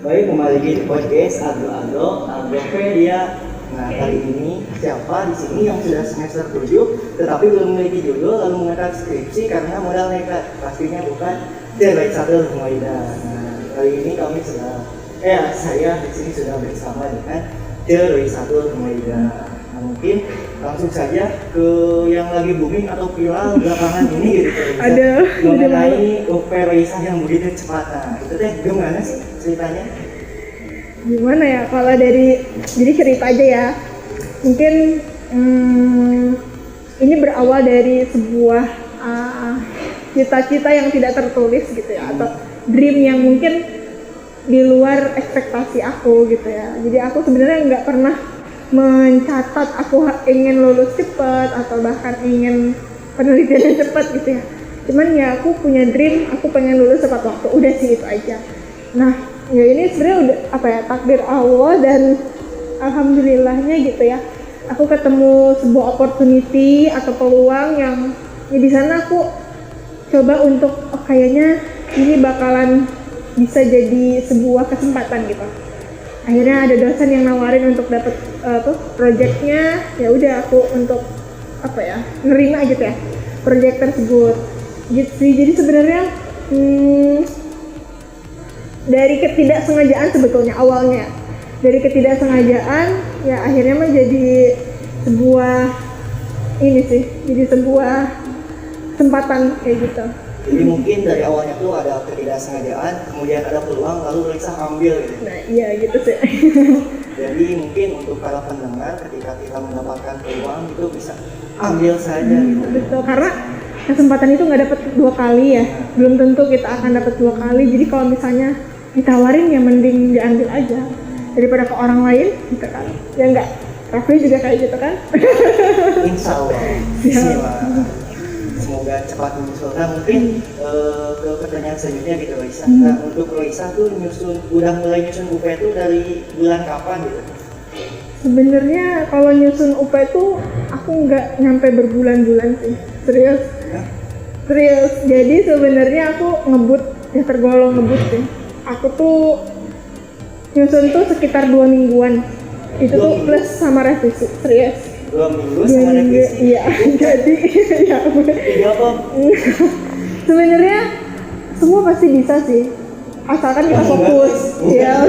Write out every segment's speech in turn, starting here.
Baik, kembali lagi di podcast Agropedia. Nah, kali ini siapa di sini yang sudah semester 7 tetapi belum memiliki judul lalu mengangkat skripsi karena modal nekat? Pastinya bukan Cewek Satu Humaida. Nah, kali ini kami saya di sini sudah bersama dengan Cewek Satu Humaida. Nah, mungkin langsung saja ke yang lagi booming atau viral belakangan ini gitu. Ada mengenai operasi yang begitu cepat. Nah, itu teh gimana sih ceritanya? Gimana ya, kalau jadi cerita aja ya. Mungkin ini berawal dari sebuah cita-cita yang tidak tertulis gitu ya, atau dream yang mungkin di luar ekspektasi aku gitu ya. Jadi aku sebenarnya nggak pernah mencatat aku ingin lulus cepat atau bahkan ingin penelitian cepat gitu ya. Cuman ya aku punya dream, aku pengen lulus tepat waktu, udah sih itu aja. Nah ya ini sebenarnya udah takdir Allah, dan alhamdulillahnya gitu ya, aku ketemu sebuah opportunity atau peluang yang ya di sana aku coba untuk kayaknya ini bakalan bisa jadi sebuah kesempatan gitu. Akhirnya ada dosen yang nawarin untuk dapat projectnya, ya udah aku untuk nerima gitu ya project tersebut gitu sih. Jadi sebenarnya dari ketidaksengajaan sebetulnya awalnya, dari ketidaksengajaan ya akhirnya menjadi sebuah kesempatan kayak gitu. Jadi mungkin dari awalnya tuh ada ketidaksengajaan, kemudian ada peluang, lalu Lisa ambil gitu. Nah iya gitu sih. Jadi mungkin untuk para pendengar, ketika kita mendapatkan peluang itu bisa ambil saja gitu. Betul, karena kesempatan itu nggak dapat 2 kali ya. Belum tentu kita akan dapat 2 kali. Jadi kalau misalnya ditawarin ya mending diambil aja daripada ke orang lain gitu kan. Ya enggak, Rafli juga kayak gitu kan. Insya Allah. Bismillah. Semoga cepat menyusul. Nah mungkin ke pertanyaan selanjutnya gitu Lisa. Nah untuk Lisa tuh udah mulai nyusun UP itu dari bulan kapan gitu? Sebenarnya kalau nyusun UP tuh aku nggak nyampe berbulan-bulan sih. Serius. Serius. Jadi sebenarnya aku ngebut, ya tergolong ngebut sih. Aku tuh nyusun tuh sekitar 2 mingguan. Itu tuh plus sama revisi. Serius. 2 minggu sama revisi? Iya, jadi ya apa? Sebenarnya semua pasti bisa sih, asalkan kita fokus. Ya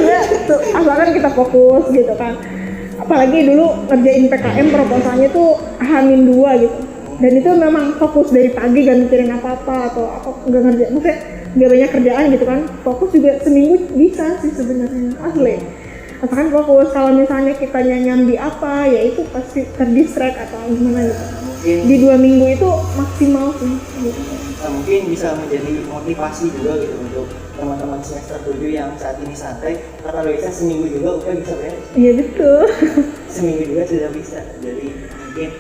asalkan kita fokus gitu kan. Apalagi dulu ngerjain PKM proposalnya tuh H-2 gitu. Dan itu memang fokus dari pagi, gak mikirin apa-apa atau gak ngerjain, maksudnya gak banyak kerjaan gitu kan. Fokus juga seminggu bisa sih sebenarnya, asli. Asalkan fokus. Kalau misalnya kita nyambi apa, ya itu pasti terdistract atau gimana gitu. Di 2 minggu itu maksimal sih gitu. Nah, mungkin bisa menjadi motivasi juga gitu untuk teman-teman semester 7 yang saat ini santai. Kata Lisa seminggu juga udah bisa beres. Iya betul. Seminggu juga sudah bisa. Jadi mungkin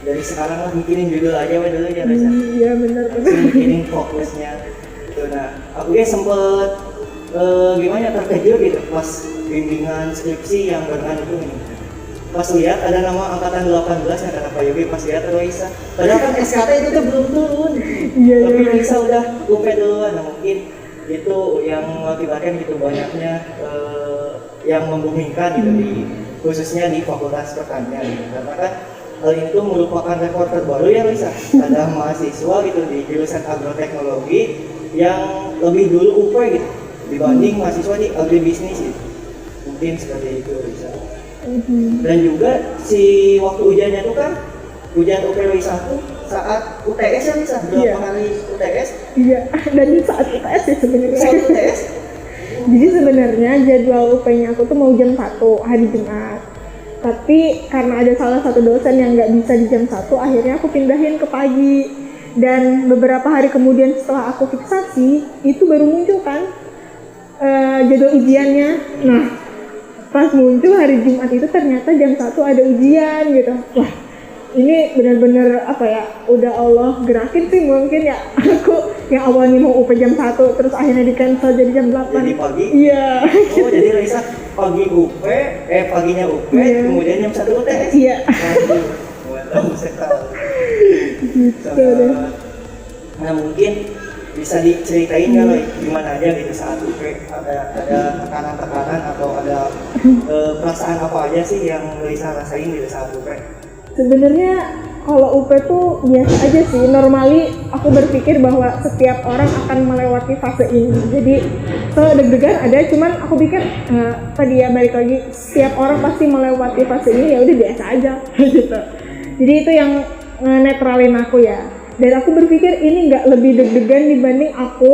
dari sekarang lah mikirin judul aja dulu ya Lisa. Iya benar. Mikirin fokusnya gitu. Nah aku sempet gimana terkejut gitu pas bimbingan skripsi yang barengan itu nih. Pas lihat ada nama angkatan 18 yang kata Pak Yogi, pas lihat Lisa. Padahal kan SKT itu tuh belum turun. Iya. Tapi Lisa udah UP duluan. Nah mungkin itu yang mengakibatkan gitu banyaknya yang membumingkan gitu khususnya di Fakultas Pertanian gitu. Karena kan hal itu merupakan rekor terbaru ya Lisa. Ada mahasiswa gitu di jurusan agroteknologi yang lebih dulu UP gitu dibanding mahasiswa di agribisnis gitu. Mungkin seperti itu Lisa. Dan juga si waktu ujiannya itu kan ujian UPW 1 saat UTS ya Lisa, berapa kali UTS? Iya, dan saat UTS ya sebenarnya. Saat UTS? Jadi sebenarnya jadwal UP-nya aku tuh mau jam 1 hari Jumat. Tapi karena ada salah satu dosen yang nggak bisa di jam 1, akhirnya aku pindahin ke pagi. Dan beberapa hari kemudian setelah aku fiksasi, itu baru muncul kan jadwal ujiannya. Nah, pas muncul hari Jumat itu ternyata jam 1 ada ujian gitu. Wah, ini benar-benar udah Allah gerakin sih mungkin ya. Aku yang awalnya mau UP jam 1 terus akhirnya di cancel jadi jam 8. Jadi pagi? Iya. Oh jadi Lisa paginya UP, kemudian jam 1 UTS? Iya. Mantap sekali. Gitu deh. Nah mungkin bisa diceritain nggak Loy, gimana aja gitu saat UP ada tekanan-tekanan atau ada perasaan apa aja sih yang Lisa rasain gitu saat UP? Sebenarnya kalau UP tuh biasa aja sih. Normally aku berpikir bahwa setiap orang akan melewati fase ini. Jadi deg-degan ada, cuman aku pikir tadi ya balik lagi, setiap orang pasti melewati fase ini, ya udah biasa aja gitu. Jadi itu yang netralin aku ya. Dan aku berpikir ini nggak lebih deg-degan dibanding aku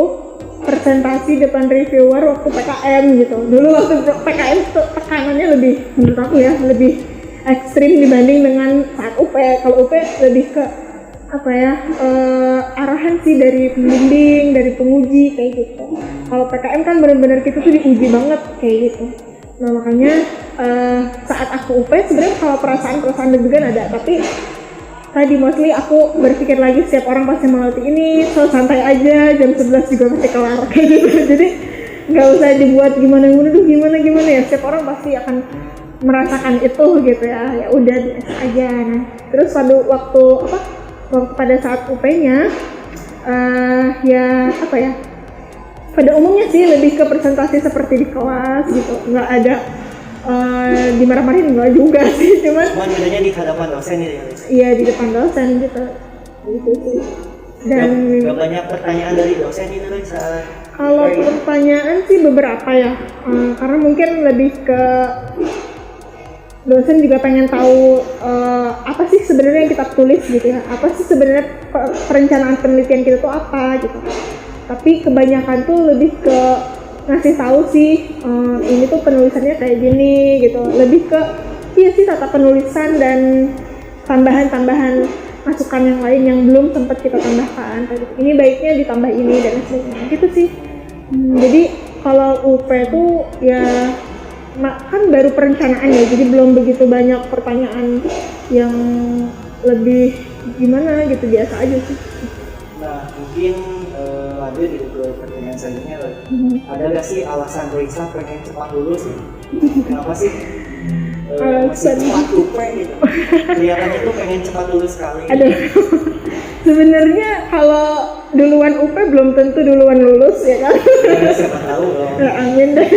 presentasi depan reviewer waktu PKM gitu. Dulu waktu PKM tuh tekanannya lebih, menurut aku ya, lebih ekstrim dibanding dengan saat UP. Kalau UP lebih ke apa ya, arahan sih dari pembimbing, dari penguji kayak gitu. Kalau PKM kan benar-benar kita tuh diuji banget kayak gitu. Nah makanya saat aku UP sebenarnya kalau perasaan deg-degan ada, tapi tadi mostly aku berpikir lagi setiap orang pasti melewati ini, so santai aja, jam 11 juga pasti kelar kayak gitu. Jadi nggak usah dibuat gimana ya, setiap orang pasti akan merasakan itu gitu ya udah biasa aja. Nah terus waktu pada saat UP-nya ya apa ya, pada umumnya sih lebih ke presentasi seperti di kelas gitu, nggak ada dimarah-marahin enggak juga sih, cuman bedanya di hadapan dosen gitu ya? Iya di depan dosen gitu sih. Dan gak banyak pertanyaan dari dosen itu kan saat kalau pertanyaan sih beberapa ya, karena mungkin lebih ke dosen juga pengen tahu apa sih sebenarnya yang kita tulis gitu ya, apa sih sebenarnya perencanaan penelitian kita tuh apa gitu. Tapi kebanyakan tuh lebih ke ngasih tahu sih ini tuh penulisannya kayak gini gitu, lebih ke iya sih tata penulisan dan tambahan-tambahan masukan yang lain yang belum sempat kita tambahkan tadi, ini baiknya ditambah ini dan sebagainya gitu sih. Jadi kalau UP tuh ya kan baru perencanaan ya, jadi belum begitu banyak pertanyaan yang lebih gimana gitu, biasa aja sih. Nah mungkin lanjut gitu ke pertanyaan selanjutnya loh. Ada gak sih alasan Risa pengen cepat lulus sih? Kenapa sih masih cepat UP gitu? Kelihatannya tuh pengen cepat lulus sekali. Aduh, sebenarnya kalau duluan UP belum tentu duluan lulus ya kan? Ya, siapa tahu dong. Ya, amin deh.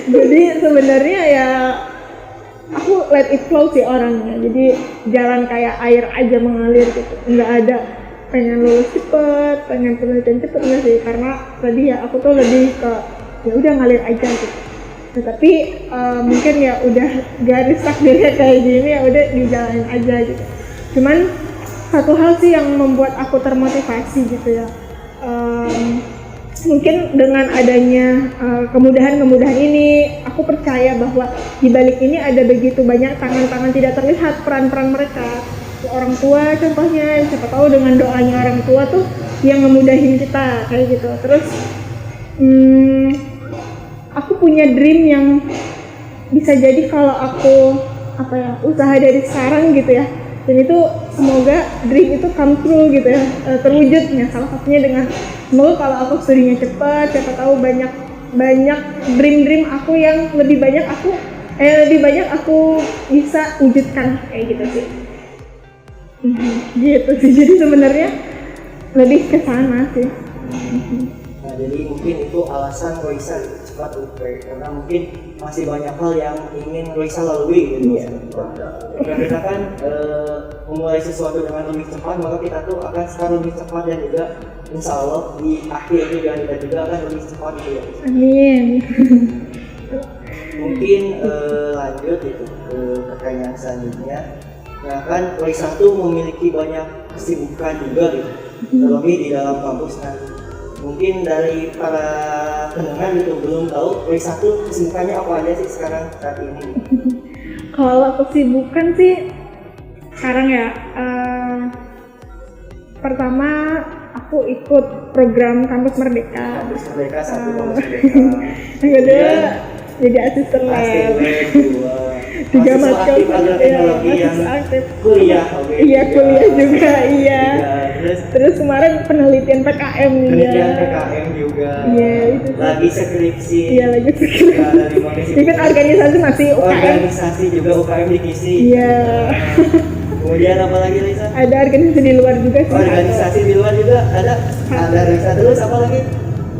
Jadi sebenarnya ya aku let it flow sih orangnya. Jadi jalan kayak air aja mengalir gitu. Nggak ada pengen lulus cepet, pengen penelitian cepet, enggak sih. Karena tadi ya aku tuh lebih ke ya udah ngalir aja gitu. Nah, tapi mungkin ya udah garis takdirnya kayak gini, ya udah dijalanin aja gitu. Cuman satu hal sih yang membuat aku termotivasi gitu ya, mungkin dengan adanya kemudahan-kemudahan ini, aku percaya bahwa di balik ini ada begitu banyak tangan-tangan tidak terlihat, peran-peran mereka, orang tua contohnya, siapa tahu dengan doanya orang tua tuh yang ngemudahin kita kayak gitu. Terus aku punya dream yang bisa jadi kalau aku usaha dari sekarang gitu ya, dan itu semoga dream itu come true gitu ya, terwujudnya salah satunya dengan semoga kalau aku studinya cepat, siapa tahu banyak dream aku yang lebih banyak aku bisa wujudkan kayak gitu sih. Gitu sih, jadi sebenarnya lebih ke sana sih. Nah jadi mungkin itu alasan Roisa cepat UP, karena mungkin masih banyak hal yang ingin Roisa lalui gitu. Karena kita kan memulai sesuatu dengan lebih cepat, maka kita tuh akan sekarang lebih cepat, dan juga insya Allah di akhir juga kita juga akan lebih cepat gitu ya. Amin. Mungkin lanjut gitu ke pertanyaan selanjutnya. Nah kan Roisa tuh memiliki banyak kesibukan juga gitu, terlebih di dalam kampus kan. Mungkin dari para pendengar gitu belum tahu Roisa tuh kesibukannya apa aja sih sekarang saat ini? Kalau kesibukan sih sekarang ya, pertama aku ikut program Kampus Merdeka. Kampus Merdeka satu, Kampus Merdeka. Yang kedua jadi asisten lab. Tiga matkul teknologi yang aktif. Kuliah, Iya kuliah juga, iya. Terus kemarin penelitian PKM nih ya. Penelitian PKM juga. Iya itu. Lagi skripsi. Iya lagi skripsi. Ikut organisasi masih UKM. Organisasi juga UKM di KISI. Iya. Kemudian apa lagi Raisa? Ada organisasi di luar juga sih. Organisasi di luar juga ada Raisa. Terus apa lagi?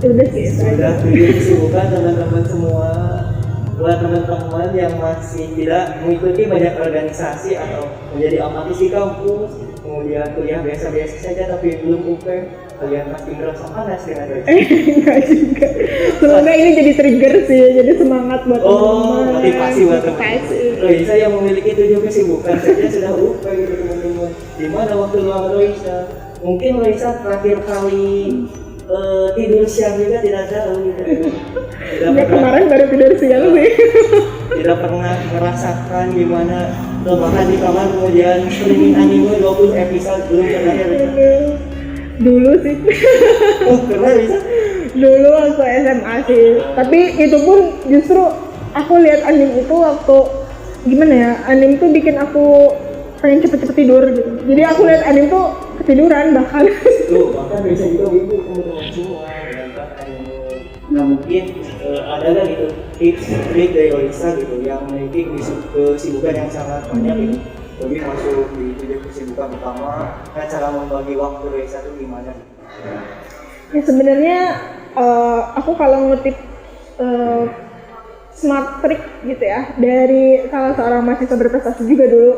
Udah sih. Sudah bikin kesibukan teman-teman semua. Buat teman-teman yang masih tidak mengikuti banyak organisasi atau menjadi amatis di kampus, kemudian kuliah biasa-biasa saja tapi belum UP, kalian pasti merasa panas dengan Raisa. Enggak juga. Semoga ini jadi trigger sih, jadi semangat buat teman-teman. Motivasi buat teman-teman. Motivasi. Raisa yang memiliki 7 kesibukan saja sudah UP gitu teman-teman. Di mana waktu luang Raisa? Mungkin Raisa terakhir kali tidur siang juga tidak tahu gitu. Ya, kemarin baru tidur siang sih. Tidak pernah merasakan gimana makan di kamar kemudian streaming anime 20 episode belum pernah ya. Dulu sih. Oh pernah bisa? Dulu waktu SMA sih. Tapi itu pun justru aku lihat anime itu waktu gimana ya? Anime tuh bikin aku pengen cepet-cepet tidur gitu. Jadi aku lihat anime tuh ketiduran bahkan. Tuh bahkan bisa juga ibu teman-teman semua menonton anime. Nah mungkin ada kan gitu tips trik dari Raisa gitu yang memiliki kesibukan yang sangat banyak gitu. Lebih masuk di 7 kesibukan utama. Nah cara membagi waktu Raisa tuh gimana? Ya sebenarnya aku kalau ngutip smart trick gitu ya dari salah seorang mahasiswa berprestasi juga dulu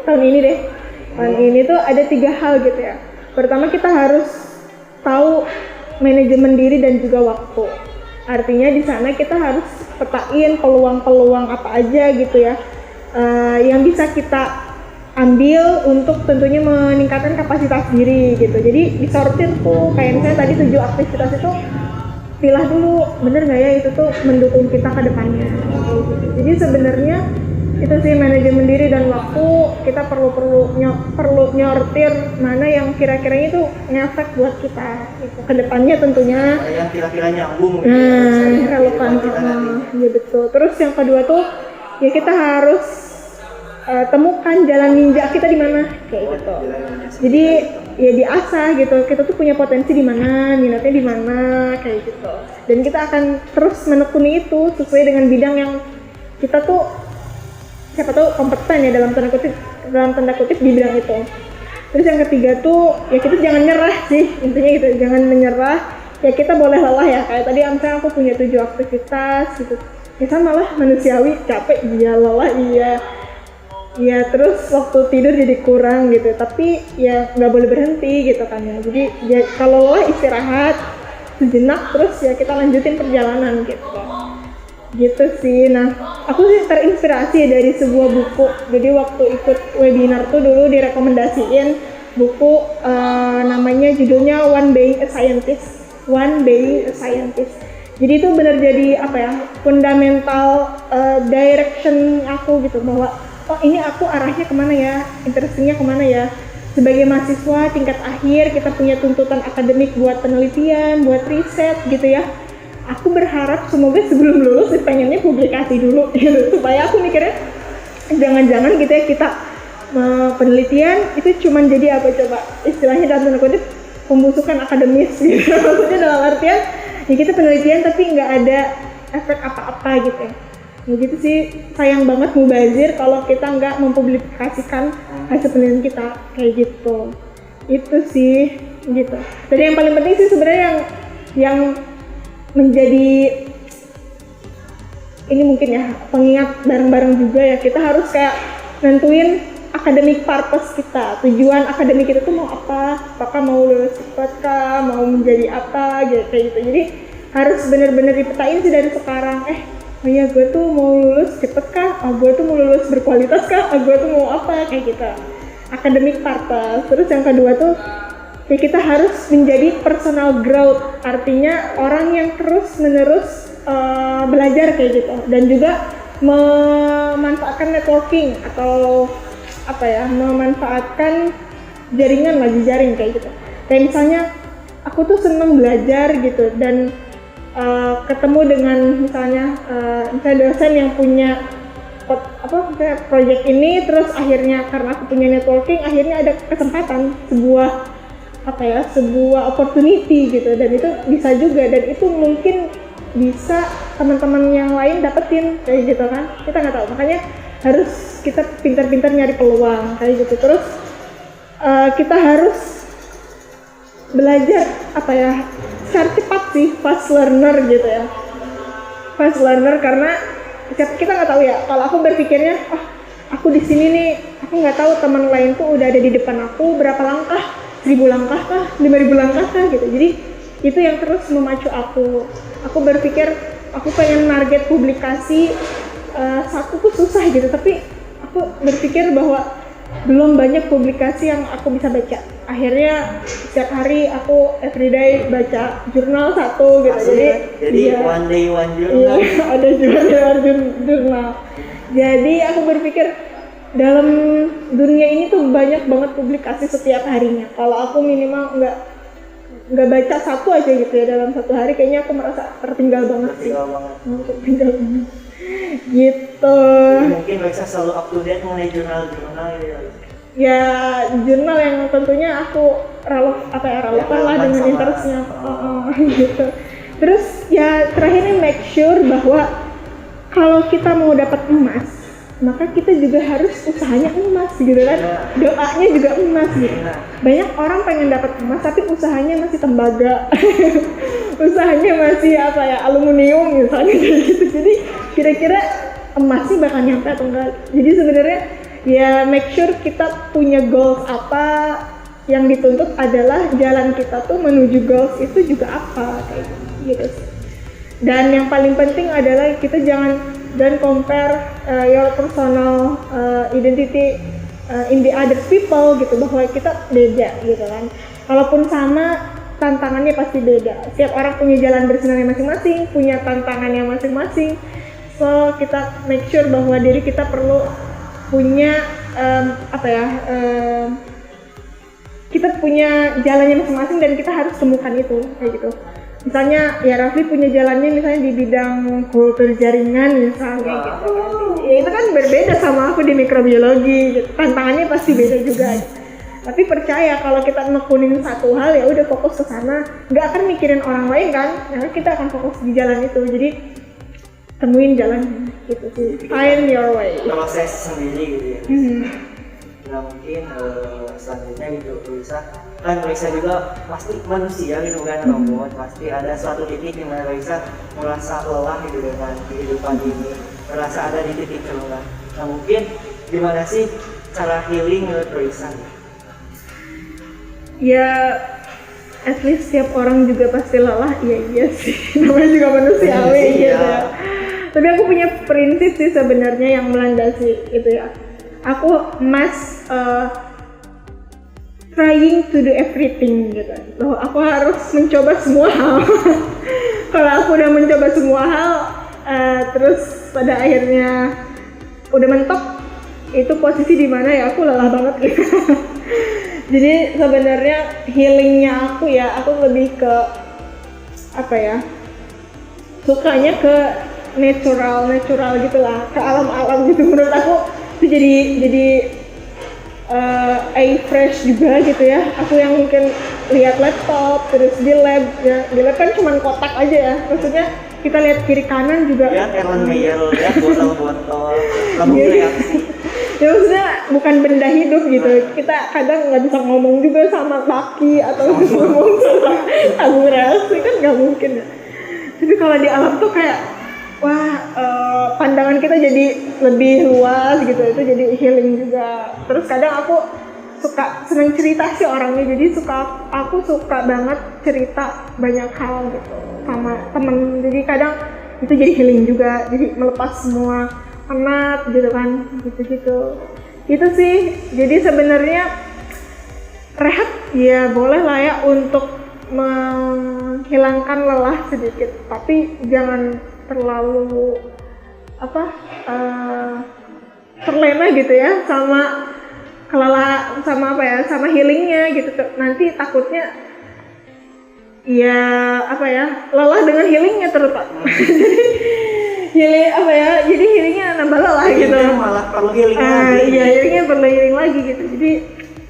tahun ini deh. Tahun ini tuh ada 3 hal gitu ya. Pertama kita harus tahu manajemen diri dan juga waktu. Artinya di sana kita harus petain peluang-peluang apa aja gitu ya yang bisa kita ambil untuk tentunya meningkatkan kapasitas diri gitu. Jadi disortir tuh kayak misalnya tadi 7 aktivitas itu pilah dulu bener nggak ya itu tuh mendukung kita ke depannya. Jadi sebenarnya itu sih manajemen diri dan waktu kita perlu nyortir mana yang kira-kiranya itu ngefek buat kita gitu. Ke depannya tentunya Yang kira-kira nyambung gitu. relevan. Iya betul. Terus yang kedua tuh ya kita harus temukan jalan ninja kita di mana kayak gitu. Jadi ya diasah gitu. Kita tuh punya potensi di mana, minatnya di mana kayak gitu. Dan kita akan terus menekuni itu sesuai dengan bidang yang kita tuh siapa tuh kompeten ya dalam tanda kutip di bidang itu. Terus yang ketiga tuh ya kita jangan nyerah sih intinya gitu. Jangan menyerah. Ya kita boleh lelah ya kayak tadi misalnya aku punya 7 aktivitas gitu. Ya sama lah manusiawi capek iya lelah iya. Ya terus waktu tidur jadi kurang gitu, tapi ya nggak boleh berhenti gitu kan ya. Jadi ya, kalau lelah istirahat sejenak terus ya kita lanjutin perjalanan gitu sih. Nah aku sih terinspirasi dari sebuah buku. Jadi waktu ikut webinar tuh dulu direkomendasiin buku namanya judulnya One Being a Scientist. Jadi itu benar jadi apa ya fundamental direction aku gitu bahwa oh ini aku arahnya kemana ya, interestnya kemana ya. Sebagai mahasiswa tingkat akhir kita punya tuntutan akademik buat penelitian, buat riset gitu ya. Aku berharap semoga sebelum lulus pengennya publikasi dulu gitu. Supaya aku mikirnya jangan-jangan gitu ya kita penelitian itu cuman jadi apa coba istilahnya dalam tanda kutip pembusukan akademis gitu. Maksudnya dalam artian ya kita penelitian tapi nggak ada efek apa-apa gitu ya. Ya gitu sih, sayang banget mubazir kalau kita nggak mempublikasikan hasil penelitian kita kayak gitu. Itu sih gitu. Jadi yang paling penting sih sebenarnya yang menjadi ini mungkin ya pengingat bareng-bareng juga ya, kita harus kayak nentuin academic purpose kita, tujuan akademik kita tuh mau apa, apakah mau lulus cepat kah, mau menjadi apa gitu kayak gitu. Jadi harus benar-benar dipetain sih dari sekarang. Oh iya gue tuh mau lulus cepet kah? Gue tuh mau lulus berkualitas kah? Gue tuh mau apa? Kayak gitu. Academic purpose. Terus yang kedua tuh ya kita harus menjadi personal growth. Artinya orang yang terus menerus belajar kayak gitu. Dan juga memanfaatkan networking atau apa ya? Memanfaatkan jaringan lagi jejaring kayak gitu. Kayak misalnya aku tuh seneng belajar gitu dan ketemu dengan misalnya dosen yang punya proyek ini, terus akhirnya karena aku punya networking akhirnya ada kesempatan sebuah opportunity gitu, dan itu bisa juga dan itu mungkin bisa teman-teman yang lain dapetin kayak gitu kan, kita nggak tahu. Makanya harus kita pintar-pintar nyari peluang kayak gitu. Terus kita harus belajar apa ya, secara cepat sih, fast learner gitu ya, fast learner karena kita nggak tahu ya. Kalau aku berpikirnya, oh aku di sini nih, aku nggak tahu teman lain tuh udah ada di depan aku berapa langkah, 1000 langkah kah, 5000 langkah kah gitu. Jadi itu yang terus memacu aku. Aku berpikir aku pengen target publikasi satu tuh susah gitu, tapi aku berpikir bahwa belum banyak publikasi yang aku bisa baca. Akhirnya setiap hari aku everyday baca jurnal satu gitu. Jadi iya, one day one iya, journal. ada juga jurnal. Jadi aku berpikir dalam dunia ini tuh banyak banget publikasi setiap harinya. Kalau aku minimal nggak baca satu aja gitu ya dalam satu hari, kayaknya aku merasa tertinggal banget sih. Tertinggal banget. Gitu. Jadi mungkin Raisa selalu up to date mengenai jurnal-jurnal gitu ya. Ya jurnal yang tentunya aku relevan lah dengan sama, interestnya. Gitu. Terus ya terakhirnya make sure bahwa kalau kita mau dapat emas, maka kita juga harus usahanya emas gitu kan. Doanya juga emas gitu. Banyak orang pengen dapat emas tapi usahanya masih tembaga. Usahanya masih apa ya, aluminium misalnya gitu. Jadi kira-kira emas sih bakal nyampe atau enggak. Jadi sebenarnya ya make sure kita punya goals apa, yang dituntut adalah jalan kita tuh menuju goals itu juga apa kayak gitu sih. Dan yang paling penting adalah kita jangan compare your personal identity in the other people gitu, bahwa kita beda gitu kan. Kalaupun sama, tantangannya pasti beda. Setiap orang punya jalan bersinarnya masing-masing, punya tantangannya masing-masing. So kita make sure bahwa diri kita perlu punya kita punya jalannya masing-masing dan kita harus temukan itu kayak gitu. Misalnya ya Rafli punya jalannya misalnya di bidang kultur jaringan misalnya gitu kan. Ya itu kan berbeda sama aku di mikrobiologi gitu. Tantangannya pasti beda juga. Tapi percaya kalau kita nekunin satu hal ya udah fokus ke sana, nggak akan mikirin orang lain kan. Nah, kita akan fokus di jalan itu. Jadi temuin jalan gitu sih. Find your way. Proses sendiri gitu ya. Nah mungkin selanjutnya gitu Raisa juga pasti manusia gitu kan, robot pasti ada suatu titik di mana Raisa merasa lelah gitu dengan kehidupan ini, merasa ada di titik lelah. Nah mungkin gimana sih cara healing menurut Raisa? Ya at least setiap orang juga pasti lelah, iya sih. Namanya juga manusiawi gitu ya. Tapi aku punya prinsip sih sebenarnya yang melandasi itu ya. Aku trying to do everything gitu. Loh, aku harus mencoba semua hal. Kalau aku udah mencoba semua hal, terus pada akhirnya udah mentok, itu posisi di mana ya aku lelah banget gitu. Jadi sebenarnya healingnya aku lebih ke apa ya? Sukanya ke natural gitulah, ke alam gitu. Menurut aku itu jadi fresh juga gitu ya. Aku yang mungkin lihat laptop terus di lab kan cuma kotak aja ya, maksudnya kita lihat kiri kanan juga lihat Ellen Meyer, lihat botol-botol, kamu reaksi. Ya maksudnya bukan benda hidup gitu. Kita kadang nggak bisa ngomong juga sama Baki atau ngomong sama Agung Reaksi kan nggak mungkin ya. Tapi kalau di alam tuh kayak wah, pandangan kita jadi lebih luas gitu, itu jadi healing juga. Terus kadang aku seneng cerita sih orangnya, jadi aku suka banget cerita banyak hal gitu sama temen. Jadi kadang itu jadi healing juga, jadi melepas semua penat gitu kan, gitu. Itu sih, jadi sebenarnya rehat ya boleh lah ya untuk menghilangkan lelah sedikit, tapi jangan terlalu terlena gitu ya sama kelelahan, sama healingnya gitu. Nanti takutnya ya lelah dengan healingnya terutama. Jadi healingnya nambah lelah gitu. Malah perlu healing lagi. Iya, healingnya perlu healing lagi gitu. Jadi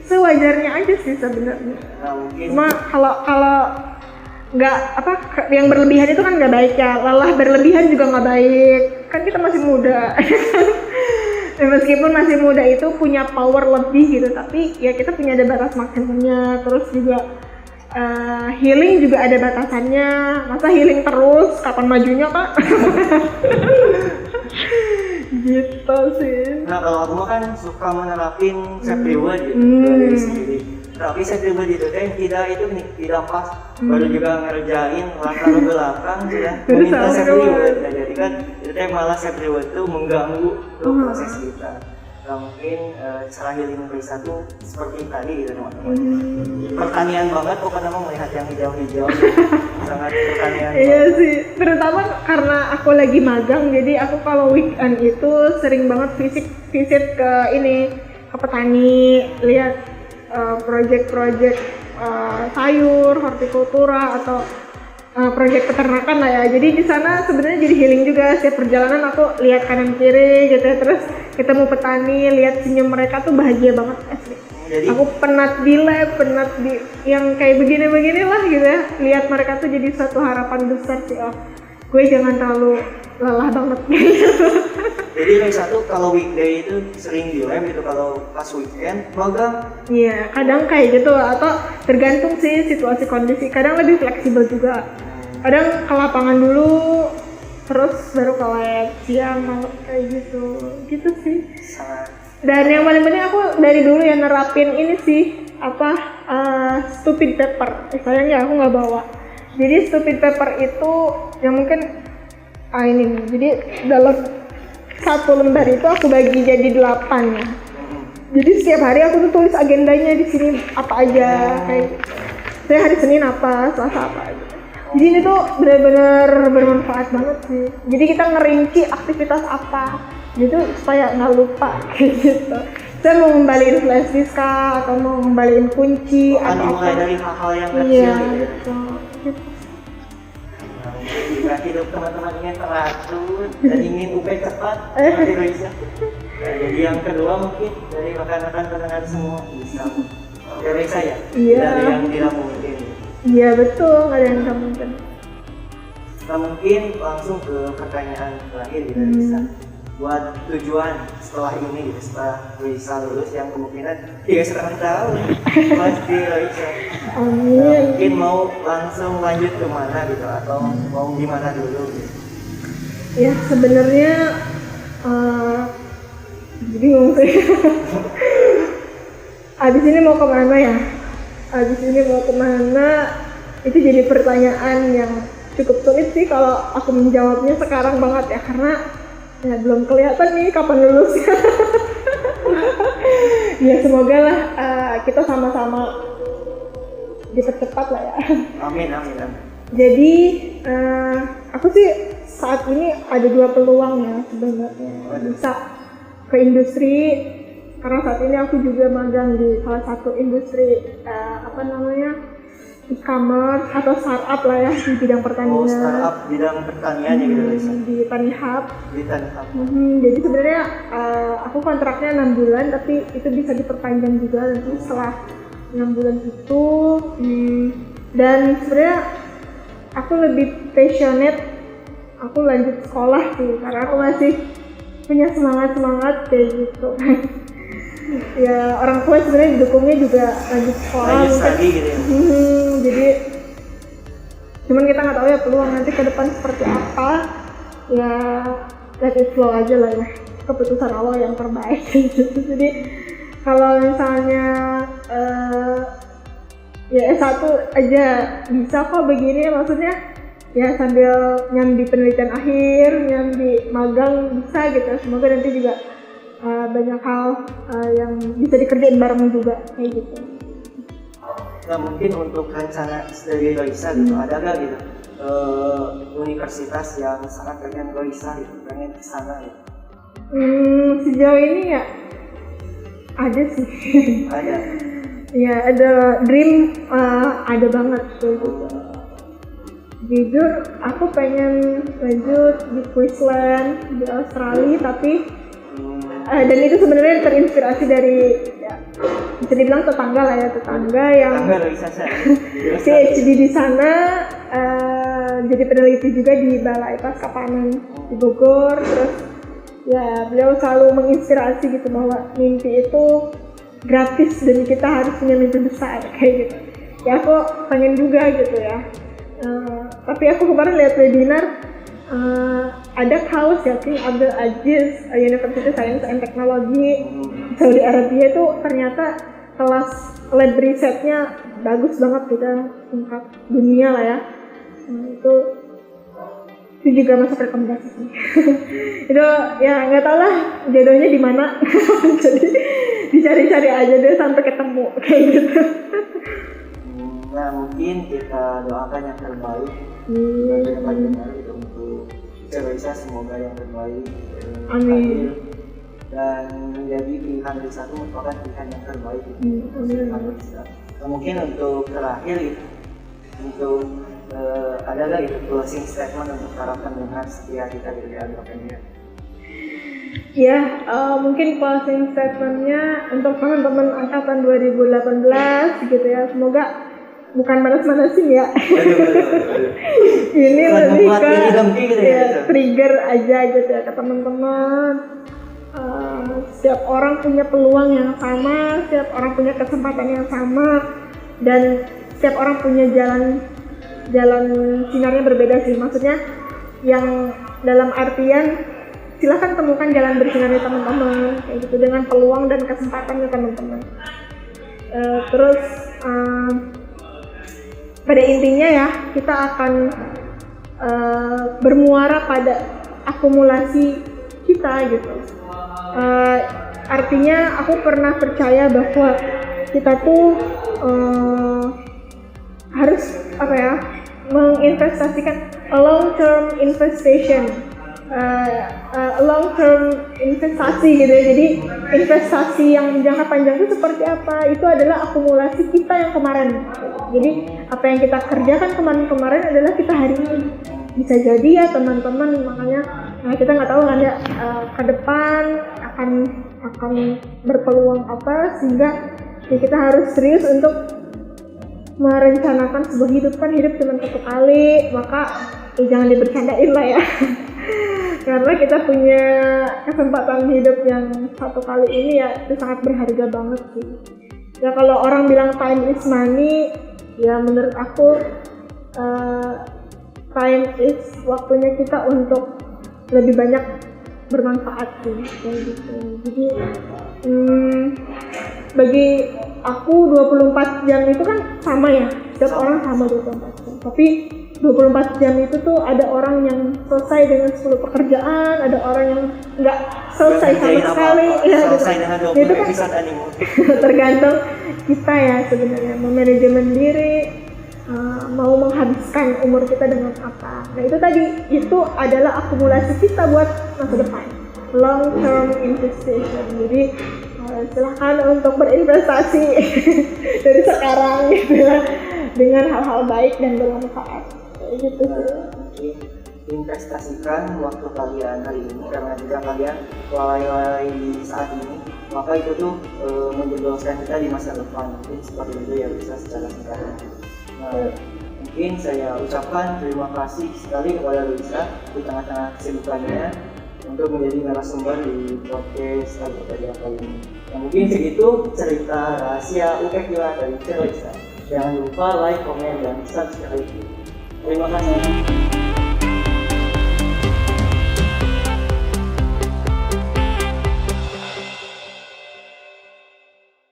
sewajarnya aja sih sebenarnya. Cuma kalau nggak yang berlebihan itu kan nggak baik ya. Lelah berlebihan juga nggak baik. Kan kita masih muda. Meskipun masih muda itu punya power lebih gitu, tapi ya kita punya ada batas maksimumnya. Terus juga healing juga ada batasannya. Masa healing terus, kapan majunya kak? Gitu sih. Nah kalau aku mah kan suka menerapin self reward gitu ke diri sendiri. Tapi self reward itu teh tidak itu nih tidak pas. Baru juga ngerjain latar belakang sudah meminta self reward. Nah, jadi kan itu teh malah self reward itu mengganggu tuh proses kita. Nah, mungkin cara healing Raisa tuh seperti tadi gitu teman-teman. Pertanian banget pokoknya mau melihat yang hijau-hijau. Sangat pertanian. Iya sih, terutama karena aku lagi magang, jadi aku kalau weekend itu sering banget visit ke ini, ke petani, lihat project-project sayur, hortikultura atau project peternakan lah ya. Jadi di sana sebenarnya jadi healing juga. Setiap perjalanan aku lihat kanan kiri gitu ya, terus ketemu petani, lihat senyum mereka tuh bahagia banget asli. Jadi Aku penat di lab, penat di yang kayak begini-begini lah gitu ya. Lihat mereka tuh jadi suatu harapan besar sih. Oh, gue jangan terlalu lelah banget gitu. jadi Raisa tuh kalau weekday itu sering di lab gitu, kalau pas weekend magang. Iya, kadang kayak gitu atau tergantung sih situasi kondisi. Kadang lebih fleksibel juga. Kadang ke lapangan dulu, terus baru ke lab siang malam kayak gitu. Gitu sih. Sangat Dan yang paling penting aku dari dulu ya nerapin ini sih stupid paper. Sayangnya aku nggak bawa. Jadi stupid paper itu yang mungkin ini nih. Jadi dalam satu lembar itu aku bagi jadi 8 ya. Jadi setiap hari aku tuh tulis agendanya di sini apa aja kayak gitu. Saya hari Senin apa, Selasa apa gitu. Jadi ini tuh benar-benar bermanfaat banget sih. Jadi kita ngerinci aktivitas apa gitu supaya nggak lupa kayak gitu. Saya mau ngembaliin flash disk kah, atau mau ngembaliin kunci akan atau dimulai apa. dari hal-hal yang kecil Iya gitu. gitu. Nah, mungkin jika hidup teman-teman ingin teratur dan ingin UP cepat seperti Raisa. Nah, jadi yang kedua mungkin dari rekan-rekan pendengar semua bisa dari Raisa ya. Iya. Dari yang tidak mungkin. Iya betul, nggak ada yang nggak mungkin. Nah mungkin langsung ke pertanyaan terakhir gitu Raisa. Buat tujuan setelah ini gitu, setelah Raisa lulus yang kemungkinan 3,5 tahun pasti Raisa. Amin. Nah, mungkin mau langsung lanjut ke mana gitu atau mau gimana dulu gitu. Ya sebenarnya bingung sih. Abis ini mau kemana ya? Abis ini mau kemana? Itu jadi pertanyaan yang cukup sulit sih kalau aku menjawabnya sekarang banget ya, karena ya belum kelihatan nih kapan lulusnya. Ya semoga lah kita sama-sama dipercepat lah ya. Amin amin amin. Jadi aku sih saat ini ada 2 peluang ya sebenarnya, bisa ke industri karena saat ini aku juga magang di salah satu industri e-commerce atau startup lah ya di bidang pertanian. Oh startup bidang pertanian ya gitu Raisa. Di Tanihub. Di Tanihub. Jadi sebenarnya aku kontraknya 6 bulan, tapi itu bisa diperpanjang juga nanti setelah 6 bulan itu. Dan sebenarnya aku lebih passionate, aku lanjut sekolah sih, karena aku masih punya semangat kayak gitu. Ya orang tua sebenarnya didukungnya juga lanjut sekolah Lanjut mungkin. studi gitu ya. Jadi cuman kita nggak tahu ya peluang nanti ke depan seperti apa. Ya let it flow aja lah ya, keputusan Allah yang terbaik gitu. Jadi kalau misalnya ya S1 aja bisa kok begini, maksudnya ya sambil nyambi penelitian akhir, nyambi magang bisa gitu. Semoga nanti juga banyak hal yang bisa dikerjain bareng juga kayak gitu. Nah mungkin untuk rencana dari Raisa gitu, ada gak gitu universitas yang sangat pengen Raisa gitu, pengen kesana gitu? Sejauh ini ya ada sih. Ada. Ya ada dream, ada banget tuh. Jujur aku pengen lanjut di Queensland di Australia, tapi dan itu sebenarnya terinspirasi dari ya, bisa dibilang tetangga lah ya, tetangga yang PhD di sana, jadi peneliti juga di Balai Pasca Panen di Bogor. Terus ya beliau selalu menginspirasi gitu bahwa mimpi itu gratis dan kita harus punya mimpi besar kayak gitu. Ya aku pengen juga gitu ya. Tapi aku kemarin lihat webinar ada kaus ya King Abdul Aziz University Science and Technology Saudi Arabia itu ternyata kelas lab risetnya bagus banget kita tingkat dunia lah ya. Itu juga masuk rekomendasi. Itu ya nggak tahu lah jodohnya di mana. Jadi dicari-cari aja deh sampai ketemu kayak gitu. Nah mungkin kita doakan yang terbaik untuk Ceroisa, semoga yang terbaik hadir dan menjadi pilihan Risa itu merupakan pilihan yang terbaik untuk Risa. Nah, mungkin untuk terakhir untuk ada nggak itu closing statement untuk para pendengar setia kita dari Advocadia? Ya, mungkin closing statementnya untuk teman-teman angkatan 2018 gitu ya, semoga bukan manas-manasin ya. Ini lebih ke trigger aja gitu ya ke teman-teman. Setiap orang punya peluang yang sama, setiap orang punya kesempatan yang sama, dan setiap orang punya jalan sinarnya berbeda sih. Maksudnya yang dalam artian silahkan temukan jalan bersinarnya teman-teman kayak gitu dengan peluang dan kesempatannya teman-teman. Terus pada intinya ya kita akan bermuara pada akumulasi kita gitu. Artinya aku pernah percaya bahwa kita tuh harus menginvestasikan long term investasi gitu ya. Jadi investasi yang jangka panjang itu seperti apa? Itu adalah akumulasi kita yang kemarin. Jadi apa yang kita kerjakan kemarin adalah kita hari ini. Bisa jadi ya teman-teman, makanya kita nggak tahu kan ya ke depan akan berpeluang apa, sehingga ya kita harus serius untuk merencanakan sebuah hidup. Kan hidup cuma satu kali, maka jangan dibercandain lah ya. Karena kita punya kesempatan hidup yang satu kali ini ya itu sangat berharga banget sih. Ya kalau orang bilang time is money, ya menurut aku time is waktunya kita untuk lebih banyak bermanfaat sih kayak gitu. Jadi bagi aku 24 jam itu kan sama ya, setiap orang sama 24 jam. Tapi 24 jam itu tuh ada orang yang selesai dengan 10 pekerjaan, ada orang yang nggak selesai sama sekali. Ya, selesai dengan 20 itu kan episode anime. tergantung kita ya sebenarnya mau manajemen diri, mau menghabiskan umur kita dengan apa. Nah itu tadi, itu adalah akumulasi kita buat masa depan, long term investment. Jadi silahkan untuk berinvestasi dari sekarang gitu ya, dengan hal-hal baik dan bermanfaat. Gitu sih. Investasikan waktu kalian hari ini, karena jika kalian lalai di saat ini, maka itu tuh menjebloskan kita di masa depan. Mungkin seperti itu ya bisa secara singkatnya. Nah, mungkin saya ucapkan terima kasih sekali kepada Luisa di tengah-tengah kesibukannya untuk menjadi narasumber di podcast Advocadia kali ini. Nah, mungkin segitu cerita rahasia UPEK dari Luisa. Jangan lupa like, komen, dan subscribe. Terima kasih.